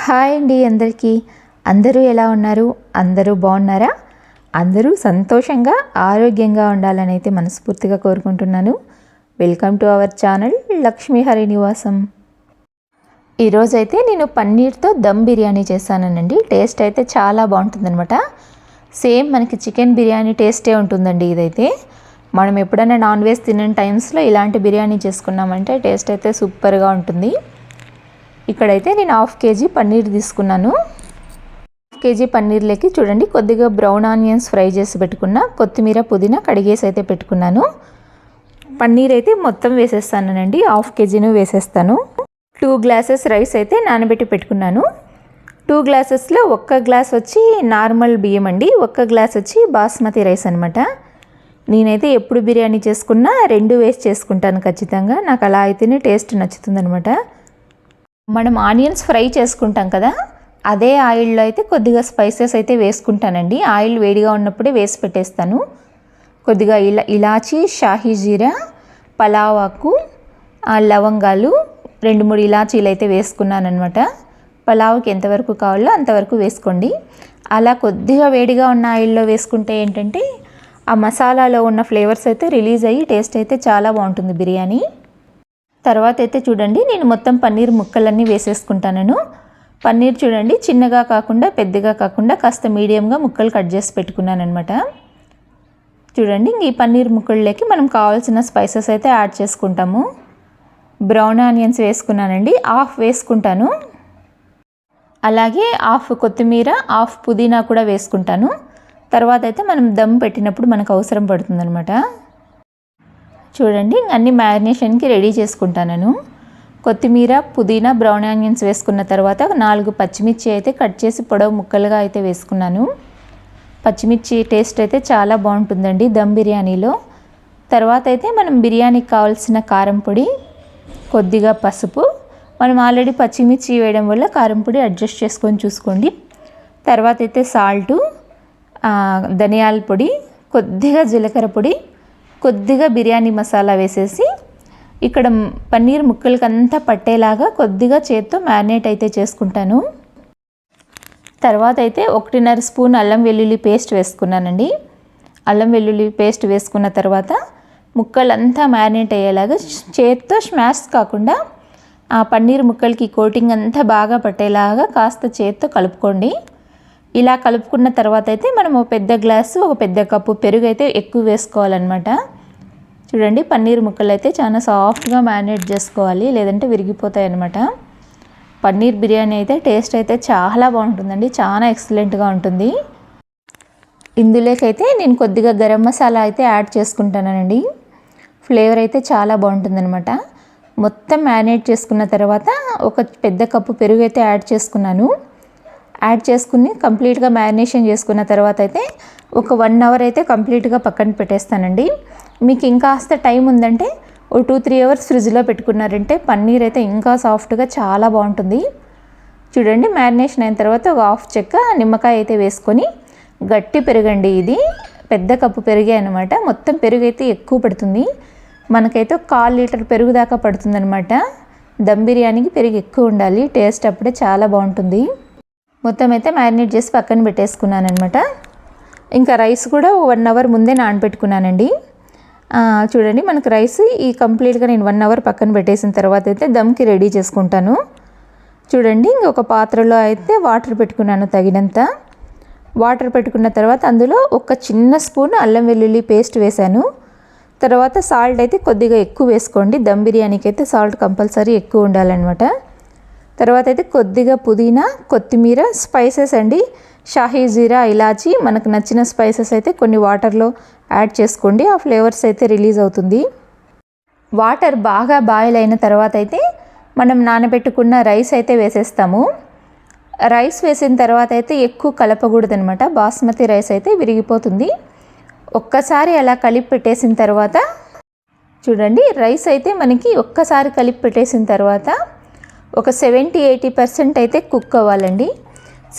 Hi అండి అందరికీ. అందరూ ఎలా ఉన్నారు? అందరూ బాగున్నారా? అందరూ సంతోషంగా ఆరోగ్యంగా ఉండాలని అయితే మనస్ఫూర్తిగా కోరుకుంటున్నాను. Welcome to our channel Lakshmi Hari నివాసం. ఈరోజైతే నేను పన్నీర్తో దమ్ బిర్యానీ చేశానండి. టేస్ట్ అయితే చాలా బాగుంటుందన్నమాట. సేమ్ మనకి చికెన్ బిర్యానీ టేస్టే ఉంటుందండి. ఇదైతే మనం ఎప్పుడైనా నాన్ వెజ్ తినే టైమ్స్లో ఇలాంటి బిర్యానీ చేసుకున్నామంటే టేస్ట్ అయితే సూపర్గా ఉంటుంది. ఇక్కడైతే నేను 1/2 kg పన్నీర్ తీసుకున్నాను. 1/2 kg పన్నీర్లోకి చూడండి కొద్దిగా బ్రౌన్ ఆనియన్స్ ఫ్రై చేసి పెట్టుకున్న, కొత్తిమీర పుదీనా కడిగేసి అయితే పెట్టుకున్నాను. పన్నీర్ అయితే మొత్తం వేసేస్తానండి. 1/2 kgను వేసేస్తాను. 2 గ్లాసెస్ రైస్ అయితే నానబెట్టి పెట్టుకున్నాను. 2 గ్లాసెస్లో 1 గ్లాస్ వచ్చి నార్మల్ బియ్యం అండి, 1 గ్లాస్ వచ్చి బాస్మతి రైస్ అనమాట. నేనైతే ఎప్పుడు బిర్యానీ చేసుకున్నా 2 వేసి చేసుకుంటాను ఖచ్చితంగా. నాకు అలా అయితేనే టేస్ట్ నచ్చుతుందనమాట. మనం ఆనియన్స్ ఫ్రై చేసుకుంటాం కదా, అదే ఆయిల్లో అయితే కొద్దిగా స్పైసెస్ అయితే వేసుకుంటానండి. ఆయిల్ వేడిగా ఉన్నప్పుడే వేసి పెట్టేస్తాను. కొద్దిగా ఇలాచీ, షాహీ జీరా, పలావ్ ఆకు, లవంగాలు, 2-3 ఇలాచీలు అయితే వేసుకున్నాను అనమాట. పలావ్కి ఎంతవరకు కావాలో అంతవరకు వేసుకోండి. అలా కొద్దిగా వేడిగా ఉన్న ఆయిల్లో వేసుకుంటే ఏంటంటే ఆ మసాలాలో ఉన్న ఫ్లేవర్స్ అయితే రిలీజ్ అయ్యి టేస్ట్ అయితే చాలా బాగుంటుంది బిర్యానీ. తర్వాత అయితే చూడండి నేను మొత్తం పన్నీర్ ముక్కలన్నీ వేసేసుకుంటాను. పన్నీర్ చూడండి చిన్నగా కాకుండా పెద్దగా కాకుండా కాస్త మీడియంగా ముక్కలు కట్ చేసి పెట్టుకున్నాను అనమాట. చూడండి ఈ పన్నీర్ ముక్కల్లోకి మనం కావాల్సిన స్పైసెస్ అయితే యాడ్ చేసుకుంటాము. బ్రౌన్ ఆనియన్స్ వేసుకున్నానండి, 1/2 వేసుకుంటాను. అలాగే 1/2 కొత్తిమీర, 1/2 పుదీనా కూడా వేసుకుంటాను. తర్వాత అయితే మనం దమ్ పెట్టినప్పుడు మనకు అవసరం పడుతుందన్నమాట. చూడండి అన్ని మ్యారినేషన్కి రెడీ చేసుకుంటాను. కొత్తిమీర, పుదీనా, బ్రౌన్ ఆనియన్స్ వేసుకున్న తర్వాత 4 పచ్చిమిర్చి అయితే కట్ చేసి పొడవు ముక్కలుగా అయితే వేసుకున్నాను. పచ్చిమిర్చి టేస్ట్ అయితే చాలా బాగుంటుందండి దమ్ బిర్యానీలో. తర్వాత అయితే మనం బిర్యానీకి కావాల్సిన కారం పొడి, కొద్దిగా పసుపు, మనం ఆల్రెడీ పచ్చిమిర్చి వేయడం వల్ల కారం పొడి అడ్జస్ట్ చేసుకొని చూసుకోండి. తర్వాత అయితే సాల్టు, ధనియాల పొడి, కొద్దిగా జీలకర్ర పొడి, కొద్దిగా బిర్యానీ మసాలా వేసేసి ఇక్కడ పన్నీర్ ముక్కలకి అంతా పట్టేలాగా కొద్దిగా చేత్తో మ్యారినేట్ అయితే చేసుకుంటాను. తర్వాత అయితే 1.5 స్పూన్ అల్లం వెల్లుల్లి పేస్ట్ వేసుకున్నానండి. అల్లం వెల్లుల్లి పేస్ట్ వేసుకున్న తర్వాత ముక్కలంతా మ్యారినేట్ అయ్యేలాగా చేత్తో స్మాష్ కాకుండా ఆ పన్నీర్ ముక్కలకి కోటింగ్ అంతా బాగా పట్టేలాగా కాస్త చేత్తో కలుపుకోండి. ఇలా కలుపుకున్న తర్వాత అయితే మనం ఒక పెద్ద గ్లాసు, ఒక పెద్ద కప్పు పెరుగు అయితే ఎక్కువ వేసుకోవాలన్నమాట. చూడండి పన్నీర్ ముక్కలు అయితే చాలా సాఫ్ట్గా మ్యారినేట్ చేసుకోవాలి, లేదంటే విరిగిపోతాయి అన్నమాట. పన్నీర్ బిర్యానీ అయితే టేస్ట్ అయితే చాలా బాగుంటుందండి, చాలా ఎక్సలెంట్గా ఉంటుంది. ఇందులోకైతే నేను కొద్దిగా గరం మసాలా అయితే యాడ్ చేసుకుంటానండి. ఫ్లేవర్ అయితే చాలా బాగుంటుందన్నమాట. మొత్తం మ్యారినేట్ చేసుకున్న తర్వాత ఒక పెద్ద కప్పు పెరుగు అయితే యాడ్ చేసుకున్నాను. యాడ్ చేసుకుని కంప్లీట్గా మ్యారినేషన్ చేసుకున్న తర్వాత అయితే ఒక 1 అవర్ అయితే కంప్లీట్గా పక్కన పెట్టేస్తానండి. మీకు ఇంకాస్త టైం ఉందంటే ఓ 2-3 అవర్స్ ఫ్రిడ్జ్లో పెట్టుకున్నారంటే పన్నీర్ అయితే ఇంకా సాఫ్ట్గా చాలా బాగుంటుంది. చూడండి మ్యారినేషన్ అయిన తర్వాత ఒక 1/2 చెక్క నిమ్మకాయ అయితే వేసుకొని, గట్టి పెరుగండి ఇది, పెద్ద కప్పు పెరిగే అనమాట. మొత్తం పెరుగు అయితే ఎక్కువ పడుతుంది, మనకైతే 1/4 లీటర్ పెరుగు దాకా పడుతుందనమాట. దమ్ బిర్యానీకి పెరుగు ఎక్కువ ఉండాలి, టేస్ట్ అప్పుడే చాలా బాగుంటుంది. మొత్తం అయితే మ్యారినేట్ చేసి పక్కన పెట్టేసుకున్నాను అనమాట. ఇంకా రైస్ కూడా 1 అవర్ ముందే నానబెట్టుకున్నానండి. చూడండి మనకు రైస్ ఈ కంప్లీట్గా నేను 1 అవర్ పక్కన పెట్టేసిన తర్వాత అయితే దమ్కి రెడీ చేసుకుంటాను. చూడండి ఇంకొక పాత్రలో అయితే వాటర్ పెట్టుకున్నాను తగినంత. వాటర్ పెట్టుకున్న తర్వాత అందులో ఒక చిన్న స్పూన్ అల్లం వెల్లుల్లి పేస్ట్ వేశాను. తర్వాత సాల్ట్ అయితే కొద్దిగా ఎక్కువ వేసుకోండి, దమ్ బిర్యానీకి అయితే సాల్ట్ కంపల్సరీ ఎక్కువ ఉండాలన్నమాట. తర్వాత అయితే కొద్దిగా పుదీనా, కొత్తిమీర, స్పైసెస్ అండి, షాహీ జీరా, ఇలాచీ, మనకు నచ్చిన స్పైసెస్ అయితే కొన్ని వాటర్లో యాడ్ చేసుకోండి, ఆ ఫ్లేవర్స్ అయితే రిలీజ్ అవుతుంది. వాటర్ బాగా బాయిల్ అయిన తర్వాత అయితే మనం నానబెట్టుకున్న రైస్ అయితే వేసేస్తాము. రైస్ వేసిన తర్వాత అయితే ఎక్కువ కలపకూడదనమాట, బాస్మతి రైస్ అయితే విరిగిపోతుంది. ఒక్కసారి అలా కలిపి పెట్టేసిన తర్వాత చూడండి రైస్ అయితే మనకి ఒక్కసారి కలిపి పెట్టేసిన తర్వాత ఒక 70-80% అయితే కుక్ అవ్వాలండి.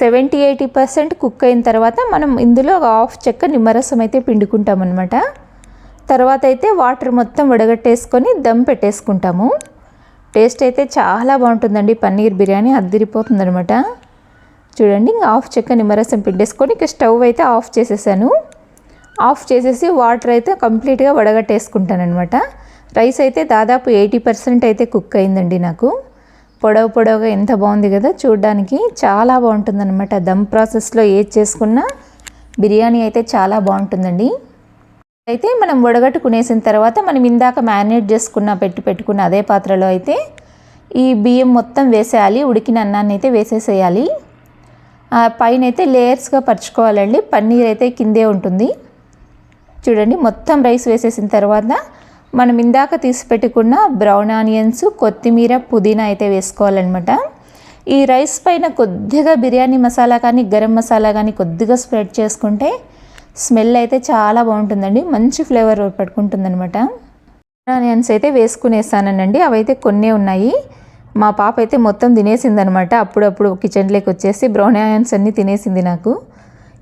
70-80% కుక్ అయిన తర్వాత మనం ఇందులో 1/2 చెక్క నిమ్మరసం అయితే పిండుకుంటామన్నమాట. తర్వాత అయితే వాటర్ మొత్తం వడగట్టేసుకొని దమ్ పెట్టేసుకుంటాము. టేస్ట్ అయితే చాలా బాగుంటుందండి, పన్నీర్ బిర్యానీ అద్దిరిపోతుందన్నమాట. చూడండి ఇంకా హాఫ్ చెక్క నిమ్మరసం పిండేసుకొని ఇక స్టవ్ అయితే ఆఫ్ చేసేసాను. ఆఫ్ చేసేసి వాటర్ అయితే కంప్లీట్గా వడగట్టేసుకుంటాను అనమాట. రైస్ అయితే దాదాపు 80% అయితే కుక్ అయిందండి నాకు. పొడవుగా ఎంత బాగుంది కదా, చూడడానికి చాలా బాగుంటుందన్నమాట. దమ్ ప్రాసెస్లో ఏది చేసుకున్నా బిర్యానీ అయితే చాలా బాగుంటుందండి. అయితే మనం వడగట్టుకునేసిన తర్వాత మనం ఇందాక మ్యారినేట్ చేసుకున్న పెట్టుకున్న అదే పాత్రలో అయితే ఈ బియ్యం మొత్తం వేసేయాలి. ఉడికిన అన్నాన్ని అయితే వేసేసేయాలి. పైన అయితే లేయర్స్గా పరుచుకోవాలండి. పన్నీర్ అయితే కిందే ఉంటుంది. చూడండి మొత్తం రైస్ వేసేసిన తర్వాత మనం ఇందాక తీసి పెట్టుకున్న బ్రౌన్ ఆనియన్స్, కొత్తిమీర, పుదీనా అయితే వేసుకోవాలన్నమాట. ఈ రైస్ పైన కొద్దిగా బిర్యానీ మసాలా కానీ గరం మసాలా కానీ కొద్దిగా స్ప్రెడ్ చేసుకుంటే స్మెల్ అయితే చాలా బాగుంటుందండి. మంచి ఫ్లేవర్ పట్టుకుంటుందన్నమాట. ఆనియన్స్ అయితే వేసుకునేసానండి. అవైతే కొన్నే ఉన్నాయి. మా పాప అయితే మొత్తం తినేసిందనమాట. అప్పుడప్పుడు కిచెన్లోకి వచ్చేసి బ్రౌన్ ఆనియన్స్ అన్నీ తినేసింది. నాకు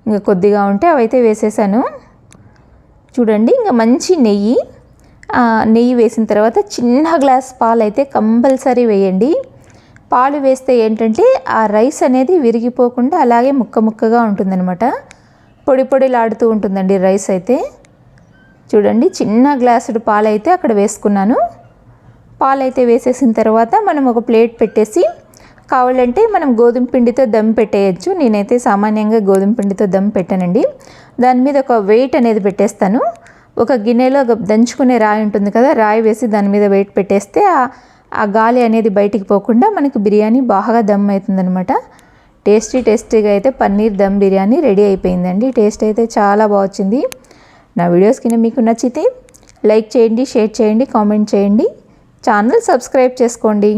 ఇంకా కొద్దిగా ఉంటే అవైతే వేసేసాను. చూడండి ఇంకా మంచి నెయ్యి వేసిన తర్వాత చిన్న గ్లాస్ పాలు అయితే కంపల్సరీ వేయండి. పాలు వేస్తే ఏంటంటే ఆ రైస్ అనేది విరిగిపోకుండా అలాగే ముక్కగా ఉంటుందన్నమాట. పొడిలాడుతూ ఉంటుందండి రైస్ అయితే. చూడండి చిన్న గ్లాసుడు పాలు అయితే అక్కడ వేసుకున్నాను. పాలు అయితే వేసేసిన తర్వాత మనం ఒక ప్లేట్ పెట్టేసి కావాలంటే మనం గోధుమ పిండితో దమ్ పెట్టేయచ్చు. నేనైతే సామాన్యంగా గోధుమ పిండితో దమ్ పెట్టానండి. దాని మీద ఒక వెయిట్ అనేది పెట్టేస్తాను. ఒక గిన్నెలో దంచుకునే రాయి ఉంటుంది కదా, రాయి వేసి దాని మీద వెయిట్ పెట్టేస్తే ఆ గాలి అనేది బయటికి పోకుండా మనకి బిర్యానీ బాగా దమ్ అవుతుందన్నమాట. టేస్టీగా అయితే పన్నీర్ దమ్ బిర్యానీ రెడీ అయిపోయిందండి. టేస్ట్ అయితే చాలా బాగా వచ్చింది. నా వీడియోస్ కింద మీకు నచ్చితే లైక్ చేయండి, షేర్ చేయండి, కామెంట్ చేయండి, ఛానల్ సబ్స్క్రైబ్ చేసుకోండి.